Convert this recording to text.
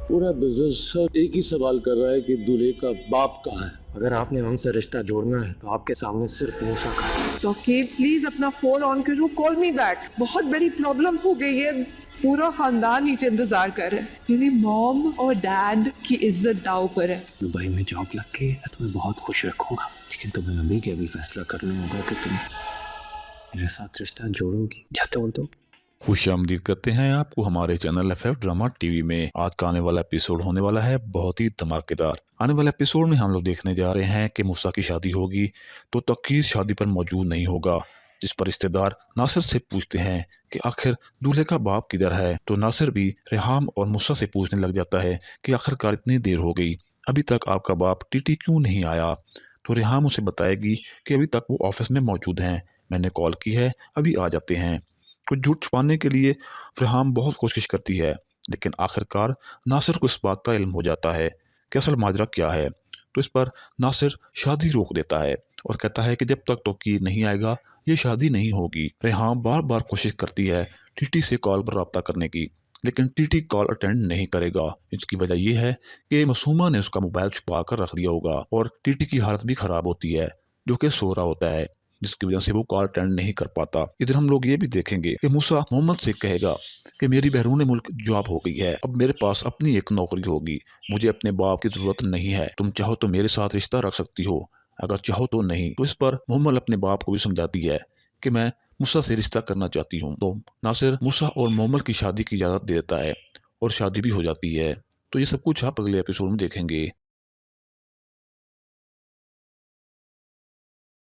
पूरा बिजनेस एक ही सवाल कर रहा है कि दूल्हे का बाप कहाँ है। अगर आपने हमसे रिश्ता जोड़ना है तो आपके सामने सिर्फ मूसा का है। तो प्लीज अपना फोन ऑन करो, कॉल मी बैक। बहुत बड़ी प्रॉब्लम हो गई है, पूरा खानदान नीचे इंतजार कर रहा है। मेरी मॉम और डैड की इज्जत दाव पर है। दुबई में जॉब लग के तुम्हें बहुत खुश रखूंगा, लेकिन तुम्हें अभी के अभी फैसला करना होगा कि तुम मेरे साथ रिश्ता जोड़ोगी या तोड़ दो। खुश आमदीद करते हैं आपको हमारे चैनल एफएफ ड्रामा टीवी में। आज का आने वाला एपिसोड होने वाला है बहुत ही धमाकेदार। आने वाले एपिसोड में हम लोग देखने जा रहे हैं कि मूसा की शादी होगी तो तकीर शादी पर मौजूद नहीं होगा, जिस पर रिश्तेदार नासिर से पूछते हैं कि आखिर दूल्हे का बाप किधर है। तो नासिर भी रेहाम और मूसा से पूछने लग जाता है कि आखिरकार इतनी देर हो गई, अभी तक आपका बाप टीटी क्यों नहीं आया। तो रेहाम उसे बताएगी कि अभी तक वो ऑफिस में मौजूद हैं, मैंने कॉल की है, अभी आ जाते हैं। कुछ झूठ छुपाने के लिए रेहाम बहुत कोशिश करती है, लेकिन आखिरकार नासिर को इस बात का इल्म हो जाता है कि असल माजरा क्या है। तो इस पर नासिर शादी रोक देता है और कहता है कि जब तक तौकीर नहीं आएगा ये शादी नहीं होगी। रेहाम बार बार कोशिश करती है टीटी से कॉल पर रब्ता करने की, लेकिन टीटी कॉल अटेंड नहीं करेगा। इसकी वजह यह है कि मासूमा ने उसका मोबाइल छुपा कर रख दिया होगा और टीटी की हालत भी खराब होती है, जो कि सो रहा होता है, जिसकी वजह से वो कॉल अटेंड नहीं कर पाता। इधर हम लोग ये भी देखेंगे कि मूसा मोहम्मद से कहेगा कि मेरी बैरून मुल्क जॉब हो गई है, अब मेरे पास अपनी एक नौकरी होगी, मुझे अपने बाप की जरूरत नहीं है, तुम चाहो तो मेरे साथ रिश्ता रख सकती हो, अगर चाहो तो नहीं। तो इस पर मोहम्मद अपने बाप को भी समझाती है कि मैं मूसा से रिश्ता करना चाहती हूँ। तो नासिर मूसा और मोहम्मद की शादी की इजाज़त दे देता है और शादी भी हो जाती है। तो ये सब कुछ आप अगले एपिसोड में देखेंगे।